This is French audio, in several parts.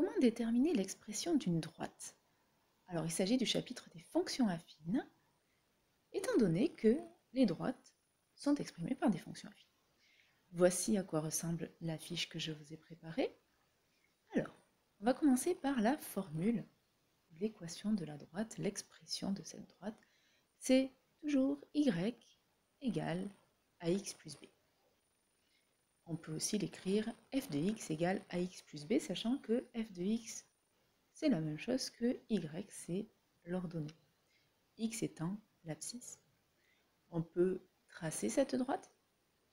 Comment déterminer l'expression d'une droite? Alors, il s'agit du chapitre des fonctions affines, étant donné que les droites sont exprimées par des fonctions affines. Voici à quoi ressemble la fiche que je vous ai préparée. Alors, on va commencer par la formule, l'équation de la droite, l'expression de cette droite. C'est toujours y égale ax plus b. On peut aussi l'écrire f de x égale ax plus b, sachant que f de x, c'est la même chose que y, c'est l'ordonnée. X étant l'abscisse. On peut tracer cette droite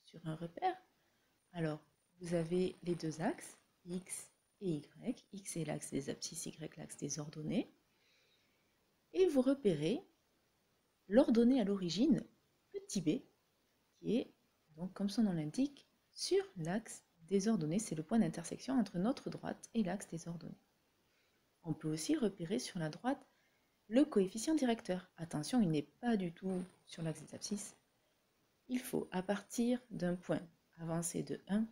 sur un repère. Alors, vous avez les deux axes, x et y. X est l'axe des abscisses, y l'axe des ordonnées. Et vous repérez l'ordonnée à l'origine, petit b, qui est, donc comme son nom l'indique, sur l'axe des ordonnées. C'est le point d'intersection entre notre droite et l'axe des ordonnées. On peut aussi repérer sur la droite le coefficient directeur. Attention, il n'est pas du tout sur l'axe des abscisses. Il faut, à partir d'un point, avancer de 1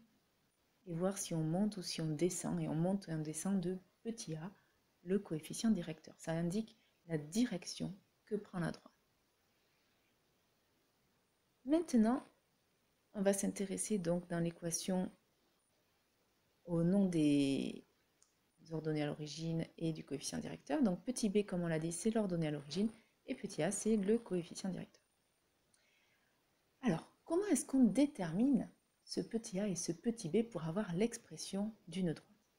et voir si on monte ou si on descend. Et on monte et on descend de petit a, le coefficient directeur. Ça indique la direction que prend la droite. Maintenant, on va s'intéresser donc dans l'équation au nom des ordonnées à l'origine et du coefficient directeur. Donc petit b, comme on l'a dit, c'est l'ordonnée à l'origine et petit a, c'est le coefficient directeur. Alors, comment est-ce qu'on détermine ce petit a et ce petit b pour avoir l'expression d'une droite?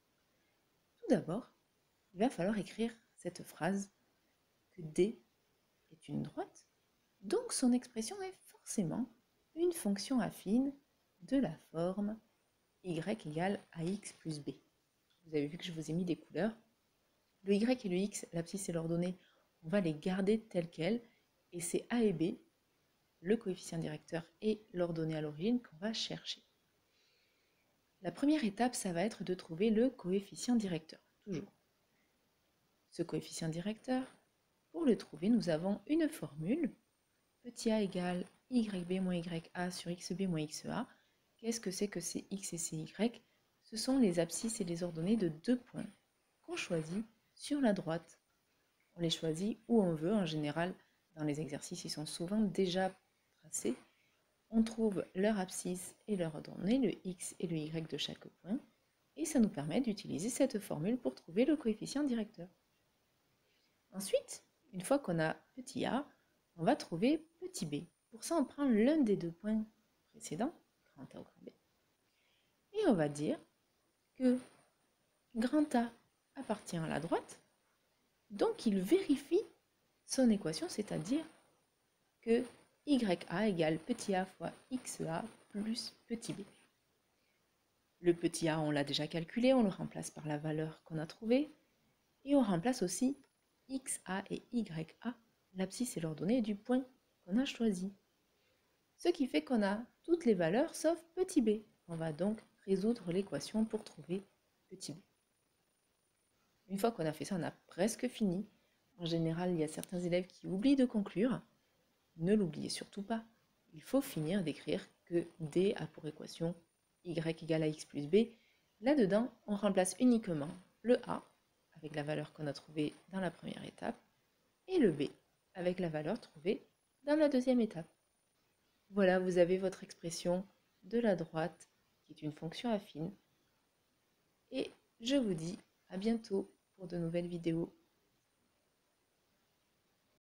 Tout d'abord, il va falloir écrire cette phrase que D est une droite, donc son expression est forcément une fonction affine de la forme y égale ax plus b. Vous avez vu que je vous ai mis des couleurs. Le y et le x, l'abscisse et l'ordonnée, on va les garder telles quelles, et c'est a et b, le coefficient directeur et l'ordonnée à l'origine qu'on va chercher. La première étape, ça va être de trouver le coefficient directeur, toujours. Ce coefficient directeur, pour le trouver, nous avons une formule, petit a égale yb moins ya sur xb moins xa. Qu'est-ce que c'est x et c'est y? Ce sont les abscisses et les ordonnées de deux points qu'on choisit sur la droite. On les choisit où on veut, en général, dans les exercices, ils sont souvent déjà tracés. On trouve leur abscisse et leur ordonnée, le x et le y de chaque point, et ça nous permet d'utiliser cette formule pour trouver le coefficient directeur. Ensuite, une fois qu'on a petit a, on va trouver petit b. Pour ça, on prend l'un des deux points précédents, grand A ou grand B, et on va dire que grand A appartient à la droite, donc il vérifie son équation, c'est-à-dire que ya égale petit a fois xa plus petit b. Le petit a, on l'a déjà calculé, on le remplace par la valeur qu'on a trouvée, et on remplace aussi xa et ya, l'abscisse et l'ordonnée du point qu'on a choisi. Ce qui fait qu'on a toutes les valeurs sauf petit b. On va donc résoudre l'équation pour trouver petit b. Une fois qu'on a fait ça, on a presque fini. En général, il y a certains élèves qui oublient de conclure. Ne l'oubliez surtout pas. Il faut finir d'écrire que D a pour équation y égale à x plus b. Là-dedans, on remplace uniquement le a avec la valeur qu'on a trouvée dans la première étape et le b avec la valeur trouvée dans la deuxième étape. Voilà, vous avez votre expression de la droite qui est une fonction affine. Et je vous dis à bientôt pour de nouvelles vidéos.